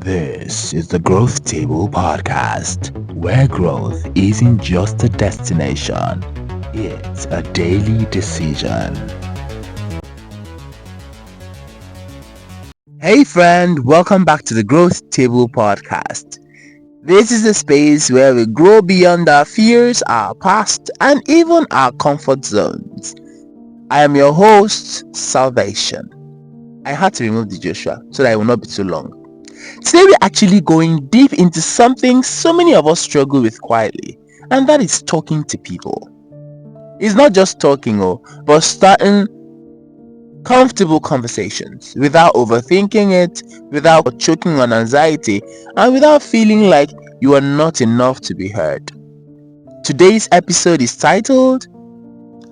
This is the Growth Table Podcast, where growth isn't just a destination, it's a daily decision. Hey friend, welcome back to the Growth Table Podcast. This is a space where we grow beyond our fears, our past, and even our comfort zones. I am your host, Salvation. I had to remove the Joshua so that it will not be too long. Today we're actually going deep into something so many of us struggle with quietly, and that is talking to people. It's not just talking, but starting comfortable conversations without overthinking it, without choking on anxiety, and without feeling like you are not enough to be heard. Today's episode is titled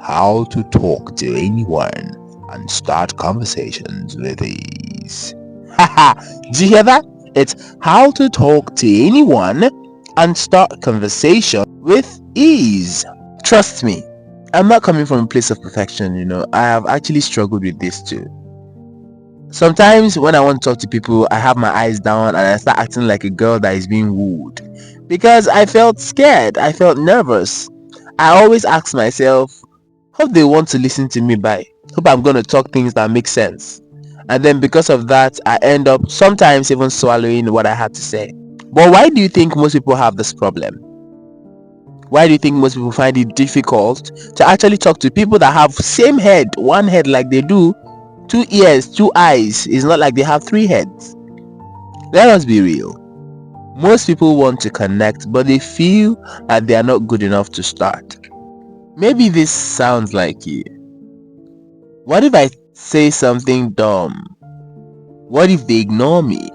How to Talk to Anyone and Start Conversations with Ease. Haha, do you hear that? It's how to talk to anyone and start conversation with ease. Trust me, I'm not coming from a place of perfection, I have actually struggled with this too. Sometimes when I want to talk to people, I have my eyes down and I start acting like a girl that is being wooed. Because I felt scared, I felt nervous. I always ask myself, hope they want to listen to me by. Hope I'm going to talk things that make sense. And then because of that, I end up sometimes even swallowing what I had to say. But why do you think most people have this problem? Why do you think most people find it difficult to actually talk to people that have same head, one head like they do, 2 ears, 2 eyes? It's not like they have 3 heads. Let us be real. Most people want to connect, but they feel that they are not good enough to start. Maybe this sounds like you. What if I say something dumb? What if they ignore me?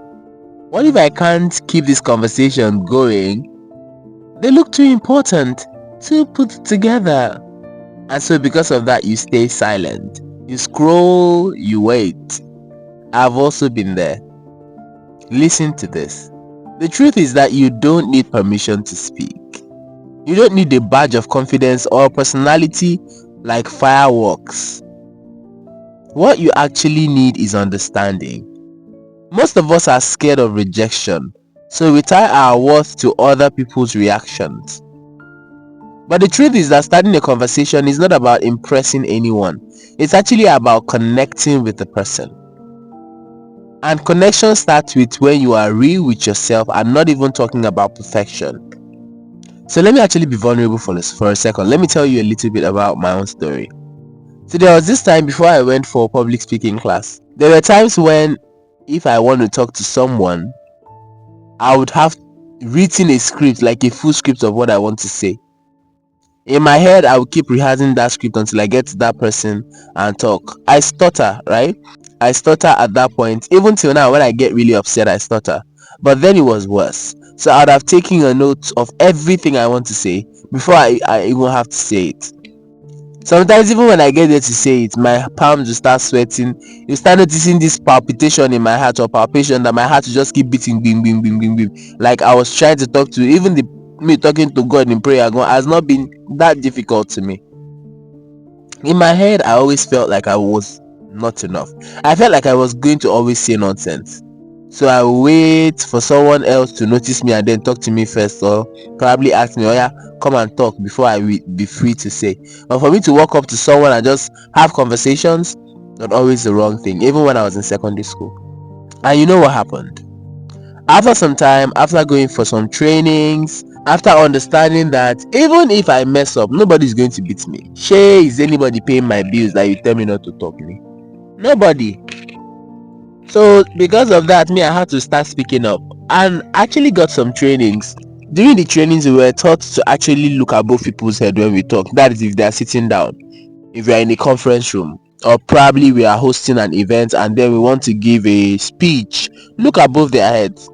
What if I can't keep this conversation going? They look too important to put together. And so because of that, you stay silent. You scroll, you wait. I've also been there. Listen to this. The truth is that you don't need permission to speak. You don't need a badge of confidence or personality like fireworks. What you actually need is understanding. Most of us are scared of rejection, so we tie our worth to other people's reactions. But the truth is that starting a conversation is not about impressing anyone. It's actually about connecting with the person. And connection starts with when you are real with yourself and not even talking about perfection. So let me actually be vulnerable for a second. Let me tell you a little bit about my own story. So there was this time before I went for public speaking class. There were times when if I want to talk to someone, I would have written a script, like a full script of what I want to say. In my head, I would keep rehearsing that script until I get to that person and talk. I stutter, right? I stutter at that point. Even till now, when I get really upset, I stutter. But then it was worse. So I would have taken a note of everything I want to say before I even have to say it. Sometimes even when I get there to say it, my palms will start sweating. You start noticing this palpitation in my heart, or palpation that my heart will just keep beating, bing, bing, bing, bing, bing. Like I was trying to talk to, even me talking to God in prayer has not been that difficult to me. In my head, I always felt like I was not enough. I felt like I was going to always say nonsense. So I wait for someone else to notice me and then talk to me first, or probably ask me, oh yeah, come and talk before I be free to say. But for me to walk up to someone and just have conversations, not always the wrong thing, even when I was in secondary school. And you know what happened? After some time, after going for some trainings, after understanding that even if I mess up, nobody's going to beat me. Shay, is anybody paying my bills that you tell me not to talk to me? Nobody. So because of that, I had to start speaking up and actually got some trainings. During the trainings, we were taught to actually look above people's head when we talk. That is if they are sitting down, if we are in a conference room, or probably we are hosting an event and then we want to give a speech, look above their heads.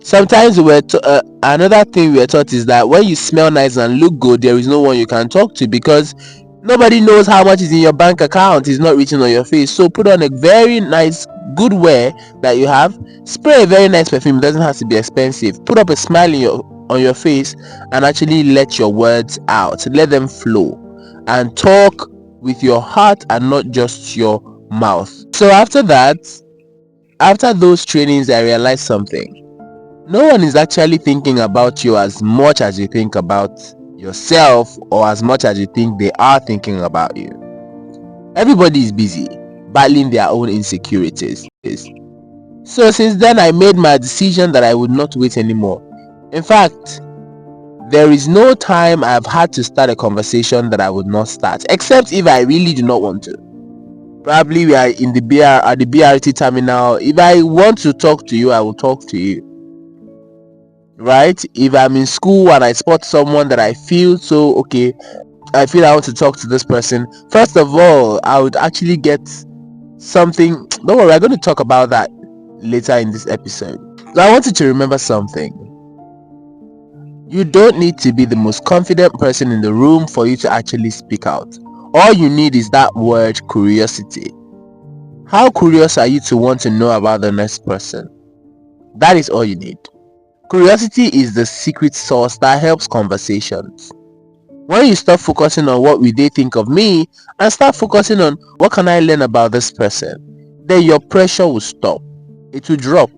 Sometimes another thing we were taught is that when you smell nice and look good, there is no one you can talk to because nobody knows how much is in your bank account. It's not written on your face. So put on a very nice good wear that you have, spray a very nice perfume. It doesn't have to be expensive. Put up a smile on your face and actually let your words out, let them flow, and talk with your heart and not just your mouth. So after that, After those trainings, I realized something. No one is actually thinking about you as much as you think about yourself, or as much as you think they are thinking about you. Everybody is busy battling their own insecurities. So since then, I made my decision that I would not wait anymore. In fact, there is no time I've had to start a conversation that I would not start, except if I really do not want to. Probably we are in the at the BRT terminal. If I want to talk to you, I will talk to you. Right? If I'm in school and I spot someone that I feel I want to talk to this person. First of all, I would actually get something. Don't worry, I'm going to talk about that later in this episode. So I want you to remember something. You don't need to be the most confident person in the room for you to actually speak out. All you need is that word curiosity. How curious are you to want to know about the next person? That is all you need. Curiosity is the secret sauce that helps conversations. When you stop focusing on what will they think of me and start focusing on what can I learn about this person, then your pressure will stop. It will drop.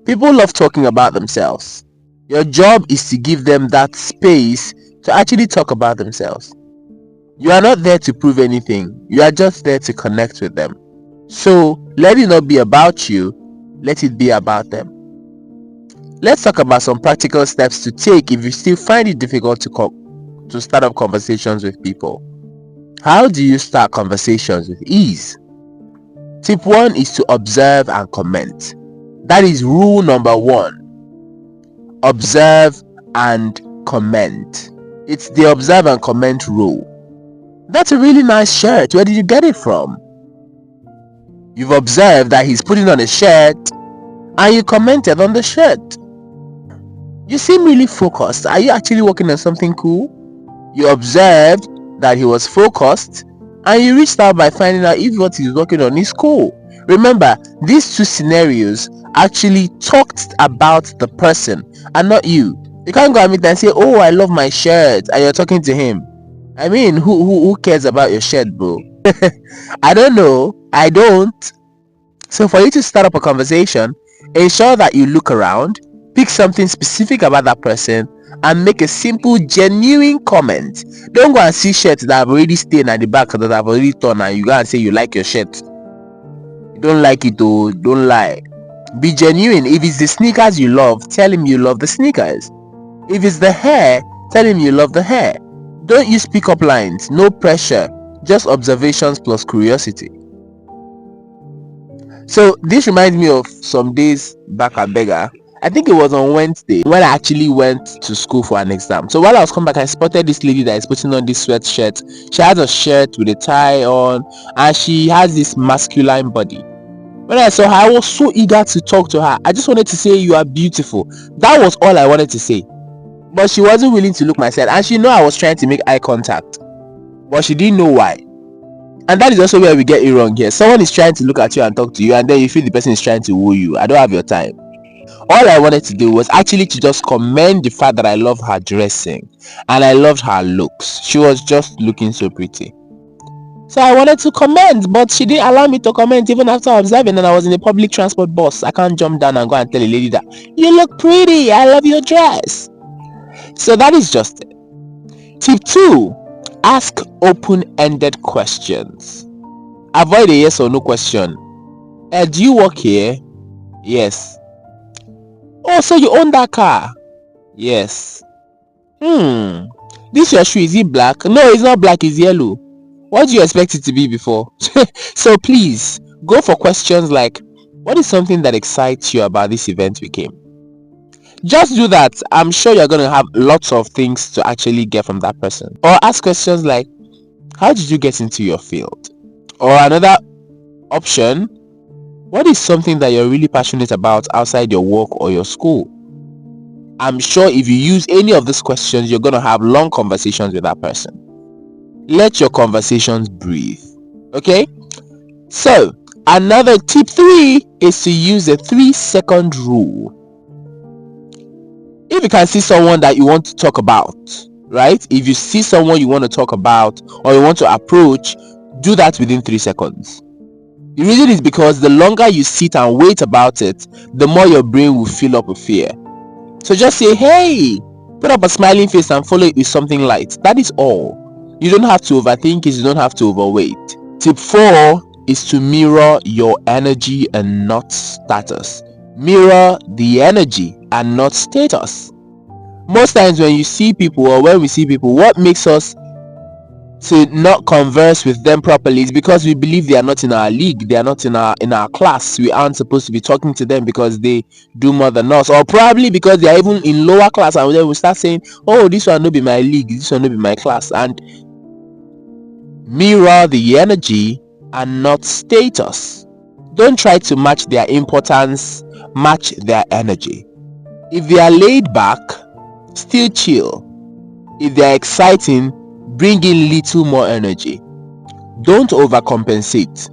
People love talking about themselves. Your job is to give them that space to actually talk about themselves. You are not there to prove anything. You are just there to connect with them. So let it not be about you. Let it be about them. Let's talk about some practical steps to take if you still find it difficult to start up conversations with people. How do you start conversations with ease? Tip 1 is to observe and comment. That is rule number 1. Observe and comment. It's the observe and comment rule. That's a really nice shirt. Where did you get it from? You've observed that he's putting on a shirt and you commented on the shirt. You seem really focused. Are you actually working on something cool? You observed that he was focused and you reached out by finding out if what he's working on is cool. Remember, these two scenarios actually talked about the person and not you. You can't go at me and say, oh, I love my shirt, and you're talking to him. I mean, who cares about your shirt, bro? I don't know. I don't. So for you to start up a conversation, ensure that you look around, pick something specific about that person, and make a simple, genuine comment. Don't go and see shirts that have already stained at the back, that have already torn, and you go and say you like your shirt. You don't like it though. Don't lie. Be genuine. If it's the sneakers you love, tell him you love the sneakers. If it's the hair, tell him you love the hair. Don't use pick-up lines. No pressure. Just observations plus curiosity. So this reminds me of some days back at Beggar. I think it was on Wednesday when I actually went to school for an exam. So while I was coming back, I spotted this lady that is putting on this sweatshirt. She has a shirt with a tie on and she has this masculine body. When I saw her, I was so eager to talk to her. I just wanted to say, you are beautiful. That was all I wanted to say. But she wasn't willing to look my side, and she knew I was trying to make eye contact, but she didn't know why. And that is also where we get it wrong here. Someone is trying to look at you and talk to you, and then you feel the person is trying to woo you. I don't have your time. All I wanted to do was actually to just commend the fact that I love her dressing and I loved her looks. She was just looking so pretty. So I wanted to comment, but she didn't allow me to comment even after observing, and I was in a public transport bus. I can't jump down and go and tell a lady that you look pretty, I love your dress. So that is just it. Tip 2, ask open-ended questions. Avoid a yes or no question. Do you work here? Yes. Oh, so you own that car? Yes. This your shoe, is it black? No, it's not black, it's yellow. What do you expect it to be before? So please, go for questions like, what is something that excites you about this event we came? Just do that. I'm sure you're going to have lots of things to actually get from that person. Or ask questions like, how did you get into your field? Or another option, what is something that you're really passionate about outside your work or your school? I'm sure if you use any of these questions, you're going to have long conversations with that person. Let your conversations breathe. Okay? So, another tip 3 is to use the 3-second rule. If you can see someone that you want to talk about, right? If you see someone you want to talk about or you want to approach, do that within 3 seconds. The reason is because the longer you sit and wait about it, the more your brain will fill up with fear. So just say, hey, put up a smiling face and follow it with something light. That is all. You don't have to overthink it, you don't have to overweight. Tip 4 is to mirror your energy and not status. Mirror the energy and not status. Most times when you see people, or when we see people, what makes us to not converse with them properly is because we believe they are not in our league, they are not in our class. We aren't supposed to be talking to them because they do more than us, or probably because they are even in lower class, and then we start saying, oh, this one no be my league, this one no be my class. And mirror the energy and not status. Don't try to match their importance, match their energy. If they are laid back, still chill. If they are exciting, bring in little more energy. Don't overcompensate.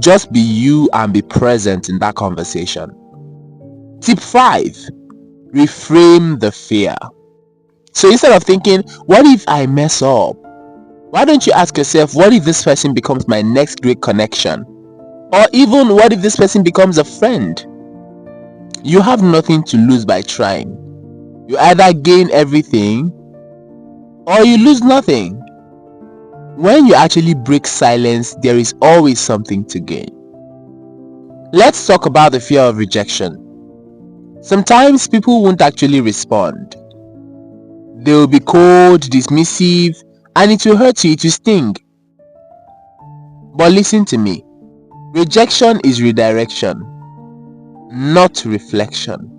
Just be you and be present in that conversation. Tip 5, reframe the fear. So instead of thinking, what if I mess up? Why don't you ask yourself, what if this person becomes my next great connection? Or even, what if this person becomes a friend? You have nothing to lose by trying. You either gain everything or you lose nothing. When you actually break silence, there is always something to gain. Let's talk about the fear of rejection. Sometimes people won't actually respond. They will be cold, dismissive, and it will hurt you, it will sting. But listen to me. Rejection is redirection, not reflection.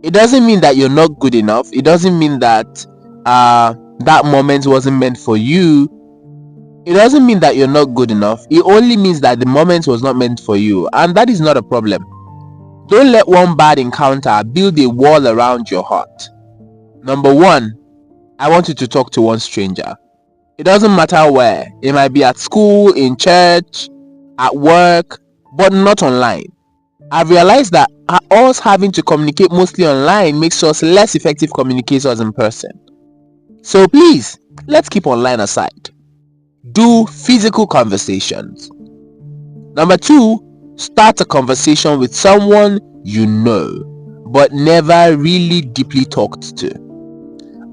It doesn't mean that you're not good enough. It doesn't mean that that moment wasn't meant for you. It doesn't mean that you're not good enough. It only means that the moment was not meant for you, and that is not a problem. Don't let one bad encounter build a wall around your heart. Number 1, I want you to talk to one stranger. It doesn't matter where. It might be at school, in church, at work, but not online. I've realized that us having to communicate mostly online makes us less effective communicators in person. So please, let's keep online aside. Do physical conversations. Number 2, start a conversation with someone you know but never really deeply talked to.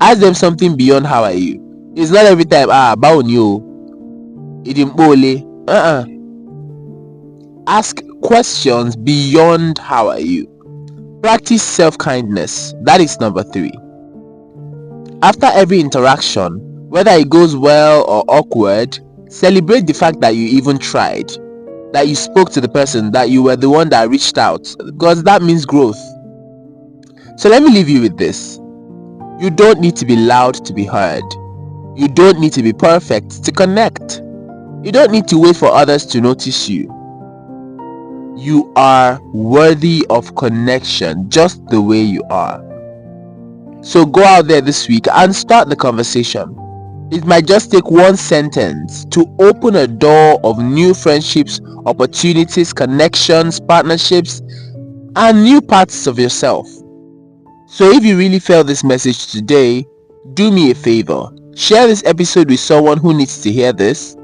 Ask them something beyond how are you. It's not every time báwo ni o, idimbole. Ask questions beyond how are you. Practice self-kindness. That is number 3. After every interaction, whether it goes well or awkward, celebrate the fact that you even tried, that you spoke to the person, that you were the one that reached out, because that means growth. So let me leave you with this. You don't need to be loud to be heard. You don't need to be perfect to connect. You don't need to wait for others to notice you. You are worthy of connection just the way you are. So go out there this week and start the conversation. It might just take one sentence to open a door of new friendships, opportunities, connections, partnerships, and new parts of yourself. So if you really felt this message today, do me a favor. Share this episode with someone who needs to hear this.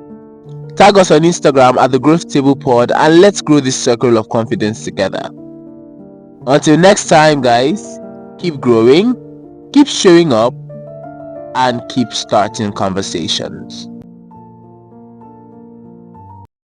Tag us on Instagram at the Growth Table Pod, and let's grow this circle of confidence together. Until next time, guys, keep growing, keep showing up, and keep starting conversations.